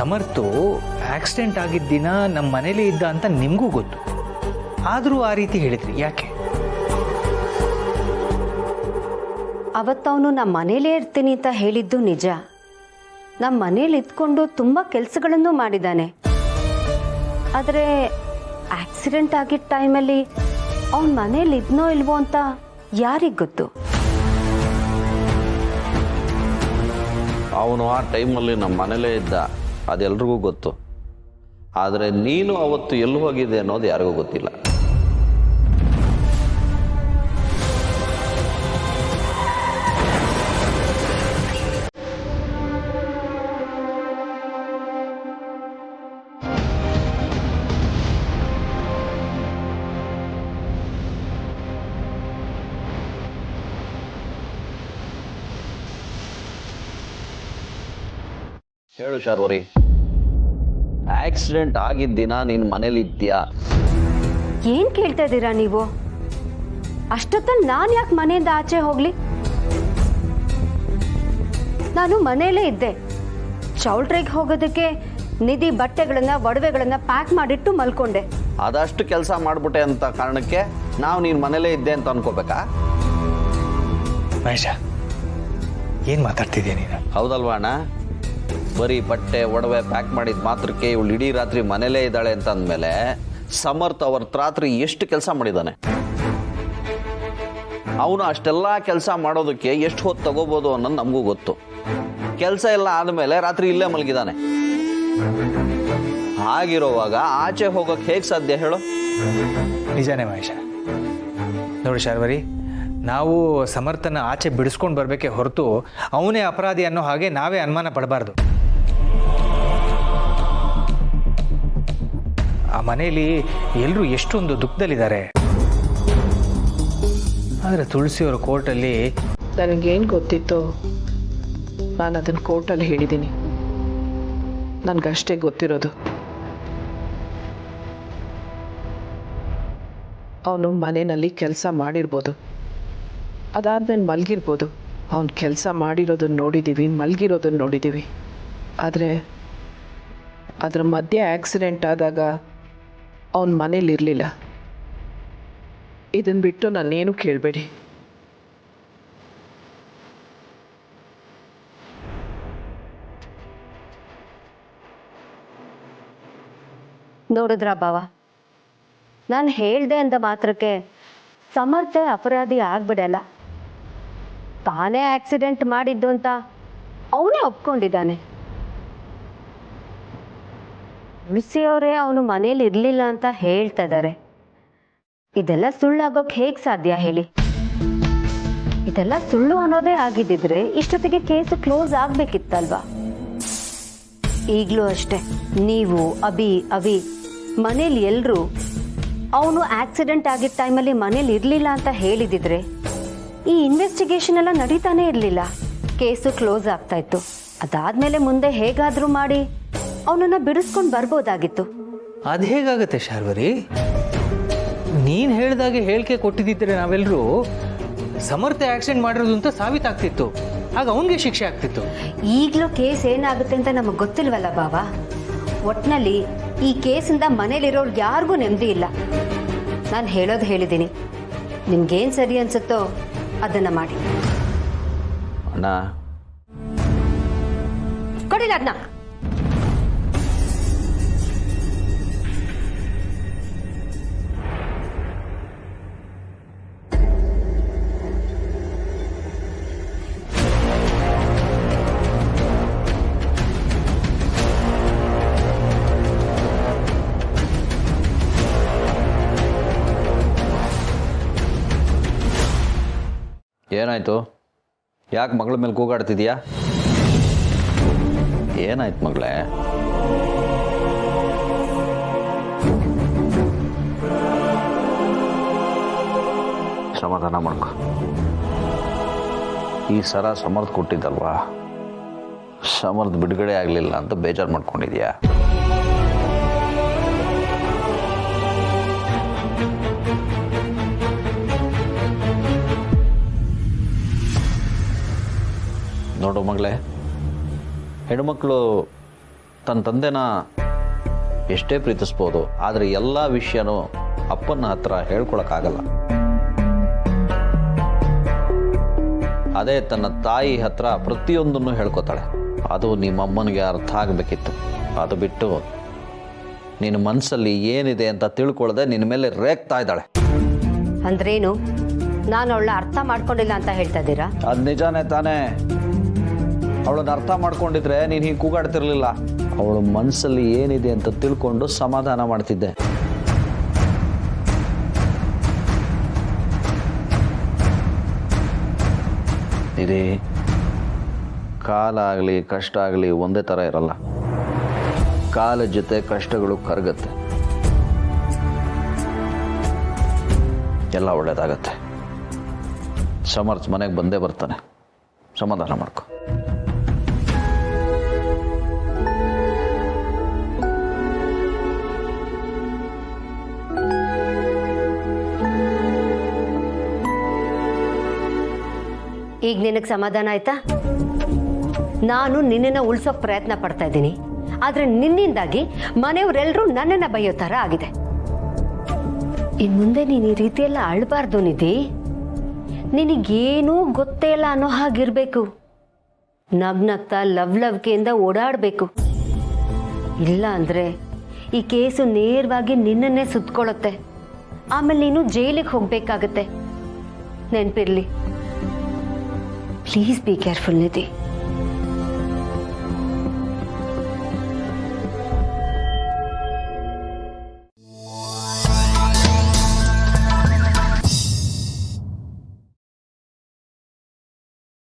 ಸಮರ್ಥು accident ಆಗಿದ್ದ ದಿನ ನಮ್ಮ ಮನೇಲಿ ಇದ್ದ ಅಂತ ನಿಮಗೂ ಗೊತ್ತು, ಆದರೂ ಆ ರೀತಿ ಹೇಳಿದ್ರಿ ಯಾಕೆ? ಅವತ್ತವನು ನಮ್ಮ ಮನೇಲೇ ಇರ್ತೀನಿ ಅಂತ ಹೇಳಿದ್ದು ನಿಜ. ನಮ್ಮ ಮನೇಲಿ ಇದ್ಕೊಂಡು ತುಂಬ ಕೆಲಸಗಳನ್ನು ಮಾಡಿದ್ದಾನೆ. ಆದರೆ ಆಕ್ಸಿಡೆಂಟ್ ಆಗಿದ್ದ ಟೈಮಲ್ಲಿ ಅವನ ಮನೇಲಿ ಇದ್ನೋ ಇಲ್ವೋ ಅಂತ ಯಾರಿಗೆ ಗೊತ್ತು? ಅವನು ಆ ಟೈಮಲ್ಲಿ ನಮ್ಮ ಮನೇಲೇ ಇದ್ದ, ಅದೆಲ್ರಿಗೂ ಗೊತ್ತು. ಆದರೆ ನೀನು ಅವತ್ತು ಎಲ್ಲಿ ಹೋಗಿದೆ ಅನ್ನೋದು ಯಾರಿಗೂ ಗೊತ್ತಿಲ್ಲ. ಹೇಳು ಶಾರ್ವರಿ, ಆಕ್ಸಿಡೆಂಟ್ ಆಗಿದ್ದ ದಿನ ನೀನು ಮನೇಲಿ ಇದ್ದೀಯಾ? ಏನ್ ಕೇಳ್ತಾ ಇದ್ದೀರಾ ನೀವು? ಅಷ್ಟೊತ್ತಲ್ಲಿ ನಾನು ಯಾಕೆ ಮನೆಯಿಂದ ಆಚೆ ಹೋಗ್ಲಿ? ನಾನು ಮನೆಯಲ್ಲೇ ಇದ್ದೆ. ಚೌಲ್ಟ್ರಿಗೆ ಹೋಗೋದಕ್ಕೆ ನಿಧಿ ಬಟ್ಟೆಗಳನ್ನ ಒಡವೆಗಳನ್ನ ಪ್ಯಾಕ್ ಮಾಡಿಟ್ಟು ಮಲ್ಕೊಂಡೆ. ಅದಷ್ಟು ಕೆಲಸ ಮಾಡ್ಬಿಟ್ಟೆ ಅಂತ ಕಾರಣಕ್ಕೆ ನಾವು ನೀನು ಮನೇಲೇ ಇದ್ದೆ ಅಂತ ಅನ್ಕೋಬೇಕಾ? ಮಹೇಶ, ಏನು ಮಾತಾಡ್ತಿದ್ಯಾ ನೀನು? ಹೌದಲ್ವಾ ಅಣ್ಣ? ಬರೀ ಬಟ್ಟೆ ಒಡವೆ ಪ್ಯಾಕ್ ಮಾಡಿದ ಮಾತ್ರಕ್ಕೆ ಇವಳು ಇಡೀ ರಾತ್ರಿ ಮನೇಲೇ ಇದ್ದಾಳೆ ಅಂತ ಅಂದಮೇಲೆ ಸಮರ್ಥ ಅವತ್ತು ರಾತ್ರಿ ಎಷ್ಟು ಕೆಲಸ ಮಾಡಿದ್ದಾನೆ? ಅವನು ಅಷ್ಟೆಲ್ಲ ಕೆಲಸ ಮಾಡೋದಕ್ಕೆ ಎಷ್ಟು ಹೊತ್ತು ತಗೋಬೋದು ಅನ್ನೋದು ನಮಗೂ ಗೊತ್ತು. ಕೆಲಸ ಎಲ್ಲ ಆದಮೇಲೆ ರಾತ್ರಿ ಇಲ್ಲೇ ಮಲಗಿದ್ದಾನೆ. ಹಾಗಿರುವಾಗ ಆಚೆ ಹೋಗೋಕೆ ಹೇಗೆ ಸಾಧ್ಯ ಹೇಳು? ನಿಜಾನೇ ಮಹೇಶ. ನೋಡಿ ಶಾರ್ವರಿ, ನಾವು ಸಮರ್ಥನ ಆಚೆ ಬಿಡಿಸ್ಕೊಂಡು ಬರಬೇಕೆ ಹೊರತು ಅವನೇ ಅಪರಾಧಿ ಅನ್ನೋ ಹಾಗೆ ನಾವೇ ಅನುಮಾನ ಪಡಬಾರ್ದು. ಆ ಮನೆಯಲ್ಲಿ ಎಲ್ಲರೂ ಎಷ್ಟೊಂದು ದುಃಖದಲ್ಲಿದ್ದಾರೆ. ಆದರೆ ತುಳಸಿಯವರ ಕೋರ್ಟಲ್ಲಿ ನನಗೇನು ಗೊತ್ತಿತ್ತೋ ನಾನು ಅದನ್ನು ಕೋರ್ಟಲ್ಲಿ ಹೇಳಿದ್ದೀನಿ. ನನಗಷ್ಟೇ ಗೊತ್ತಿರೋದು. ಅವನು ಮನೆಯಲ್ಲಿ ಕೆಲಸ ಮಾಡಿರ್ಬೋದು, ಅದಾದ್ಮೇಲೆ ಮಲಗಿರ್ಬೋದು. ಅವನು ಕೆಲಸ ಮಾಡಿರೋದನ್ನು ನೋಡಿದ್ದೀವಿ, ಮಲಗಿರೋದನ್ನು ನೋಡಿದ್ದೀವಿ. ಆದರೆ ಅದರ ಮಧ್ಯೆ ಆಕ್ಸಿಡೆಂಟ್ ಆದಾಗ ಅವನ ಮನೇಲಿರಲಿಲ್ಲ. ಇದನ್ನು ಬಿಟ್ಟು ನಾನೇನು ಕೇಳಬೇಡಿ. ನೋಡಿದ್ರಾ ಭಾವ, ನಾನು ಹೇಳ್ದೆ ಅಂದ ಮಾತ್ರಕ್ಕೆ ಸಮರ್ಥ ಅಪರಾಧಿ ಆಗ್ಬಿಡಲ್ಲ. ತಾನೇ ಆಕ್ಸಿಡೆಂಟ್ ಮಾಡಿದ್ದು ಅಂತ ಅವನೇ ಒಪ್ಕೊಂಡಿದ್ದಾನೆ. ತುಳಸಿಯವರೇ ಅವನು ಮನೇಲಿ ಇರಲಿಲ್ಲ ಅಂತ ಹೇಳ್ತಾ ಇದ್ದಾರೆ. ಇದೆಲ್ಲ ಸುಳ್ಳಾಗೋಕೆ ಹೇಗೆ ಸಾಧ್ಯ ಹೇಳಿ? ಇದೆಲ್ಲ ಸುಳ್ಳು ಅನ್ನೋದೇ ಆಗಿದ್ದಿದ್ರೆ ಇಷ್ಟೊತ್ತಿಗೆ ಕೇಸು ಕ್ಲೋಸ್ ಆಗ್ಬೇಕಿತ್ತಲ್ವಾ? ಈಗಲೂ ಅಷ್ಟೆ, ನೀವು ಅವಿ ಮನೇಲಿ ಎಲ್ಲರೂ ಅವನು ಆಕ್ಸಿಡೆಂಟ್ ಆಗಿದ್ದ ಟೈಮಲ್ಲಿ ಮನೇಲಿ ಇರಲಿಲ್ಲ ಅಂತ ಹೇಳಿದಿದ್ರೆ ಈ ಇನ್ವೆಸ್ಟಿಗೇಷನ್ ಎಲ್ಲ ನಡೀತಾನೆ ಇರಲಿಲ್ಲ, ಕೇಸು ಕ್ಲೋಸ್ ಆಗ್ತಾ ಇತ್ತು. ಅದಾದ್ಮೇಲೆ ಮುಂದೆ ಹೇಗಾದರೂ ಮಾಡಿ ಅವನನ್ನ ಬಿಡಿಸ್ಕೊಂಡು ಬರ್ಬೋದಾಗಿತ್ತು. ಅದು ಹೇಗಾಗತ್ತೆ ಶಾರ್ವರಿ? ನೀನು ಹೇಳಿದಾಗೆ ಹೇಳಿಕೆ ಕೊಟ್ಟಿದ್ದಿದ್ರೆ ನಾವೆಲ್ಲರೂ ಸಮರ್ಥ ಆಕ್ಸಿಡೆಂಟ್ ಮಾಡಿರೋದು ಅಂತ ಸಾಬೀತಾಗ್ತಿತ್ತು. ಆಗ ಅವನಿಗೆ ಶಿಕ್ಷೆ ಆಗ್ತಿತ್ತು. ಈಗಲೂ ಕೇಸ್ ಏನಾಗುತ್ತೆ ಅಂತ ನಮಗೆ ಗೊತ್ತಿಲ್ವಲ್ಲ ಬಾಬಾ. ಒಟ್ಟಿನಲ್ಲಿ ಈ ಕೇಸಿಂದ ಮನೇಲಿರೋರು ಯಾರಿಗೂ ನೆಮ್ಮದಿ ಇಲ್ಲ. ನಾನು ಹೇಳೋದು ಹೇಳಿದ್ದೀನಿ, ನಿಮ್ಗೇನು ಸರಿ ಅನ್ಸುತ್ತೋ ಅದನ್ನು ಮಾಡಿ. ಅಣ್ಣ ಕೊಡಿಲ್ಲ ಅದನ್ನ. ಏನಾಯ್ತು? ಯಾಕೆ ಮಗಳ ಮೇಲೆ ಕೂಗಾಡ್ತಿದ್ಯಾ? ಏನಾಯ್ತು ಮಗಳೇ? ಸಮಾಧಾನ ಮಾಡ್ಕೊ. ಈ ಸರ ಸಮರ್ಥ ಕೊಟ್ಟಿದ್ದಲ್ವಾ, ಸಮರ್ಥ ಬಿಡುಗಡೆ ಆಗಲಿಲ್ಲ ಅಂತ ಬೇಜಾರು ಮಾಡ್ಕೊಂಡಿದ್ಯಾ? ನೋಡು ಮಗಳೇ, ಹೆಣ್ಮಕ್ಳು ತನ್ನ ತಂದೆನ ಎಷ್ಟೇ ಪ್ರೀತಿಸ್ಬೋದು, ಆದರೆ ಎಲ್ಲ ವಿಷಯನೂ ಅಪ್ಪನ ಹತ್ರ ಹೇಳ್ಕೊಳಕ್ಕಾಗಲ್ಲ. ಅದೇ ತನ್ನ ತಾಯಿ ಹತ್ರ ಪ್ರತಿಯೊಂದನ್ನು ಹೇಳ್ಕೊತಾಳೆ. ಅದು ನಿಮ್ಮಮ್ಮನಿಗೆ ಅರ್ಥ ಆಗಬೇಕಿತ್ತು. ಅದು ಬಿಟ್ಟು ನಿನ್ನ ಮನಸ್ಸಲ್ಲಿ ಏನಿದೆ ಅಂತ ತಿಳ್ಕೊಳ್ಳದೆ ನಿನ್ನ ಮೇಲೆ ರೇಗ್ತಾ ಇದ್ದಾಳೆ. ಅಂದ್ರೇನು? ನಾನು ಅವಳ ಅರ್ಥ ಮಾಡ್ಕೊಂಡಿಲ್ಲ ಅಂತ ಹೇಳ್ತಾ ಇದ್ದೀರಾ? ಅದು ನಿಜಾನೇ ತಾನೇ. ಅವಳನ್ನ ಅರ್ಥ ಮಾಡ್ಕೊಂಡಿದ್ರೆ ನೀನು ಹೀಗೆ ಕೂಗಾಡ್ತಿರ್ಲಿಲ್ಲ. ಅವಳ ಮನಸ್ಸಲ್ಲಿ ಏನಿದೆ ಅಂತ ತಿಳ್ಕೊಂಡು ಸಮಾಧಾನ ಮಾಡ್ತಿದ್ದೆ. ಇದೇ ಕಾಲ ಆಗಲಿ ಕಷ್ಟ ಆಗಲಿ ಒಂದೇ ಥರ ಇರಲ್ಲ. ಕಾಲದ ಜೊತೆ ಕಷ್ಟಗಳು ಕರಗತ್ತೆ, ಎಲ್ಲ ಒಳ್ಳೇದಾಗತ್ತೆ. ಸಮರ್ಥ ಮನೆಗೆ ಬಂದೇ ಬರ್ತಾನೆ, ಸಮಾಧಾನ ಮಾಡ್ಕೊ. ಈಗ ನಿನಗೆ ಸಮಾಧಾನ ಆಯ್ತಾ? ನಾನು ನಿನ್ನನ್ನು ಉಳಿಸೋಕೆ ಪ್ರಯತ್ನ ಪಡ್ತಾ ಇದ್ದೀನಿ, ಆದರೆ ನಿನ್ನಿಂದಾಗಿ ಮನೆಯವರೆಲ್ಲರೂ ನನ್ನನ್ನು ಬೈಯೋ ಥರ ಆಗಿದೆ. ಇನ್ನು ಮುಂದೆ ನೀನು ಈ ರೀತಿಯೆಲ್ಲ ಅಳಬಾರ್ದು ನಿಧಿ. ನಿನಗೇನೂ ಗೊತ್ತೇ ಇಲ್ಲ ಅನ್ನೋ ಹಾಗಿರ್ಬೇಕು. ನಗ್ನಗ್ತಾ ಲವ್ಕೆಯಿಂದ ಓಡಾಡಬೇಕು. ಇಲ್ಲ ಅಂದರೆ ಈ ಕೇಸು ನೇರವಾಗಿ ನಿನ್ನನ್ನೇ ಸುತ್ಕೊಳ್ಳುತ್ತೆ. ಆಮೇಲೆ ನೀನು ಜೈಲಿಗೆ ಹೋಗ್ಬೇಕಾಗತ್ತೆ. ನೆನಪಿರ್ಲಿ. Please be careful Nidhi.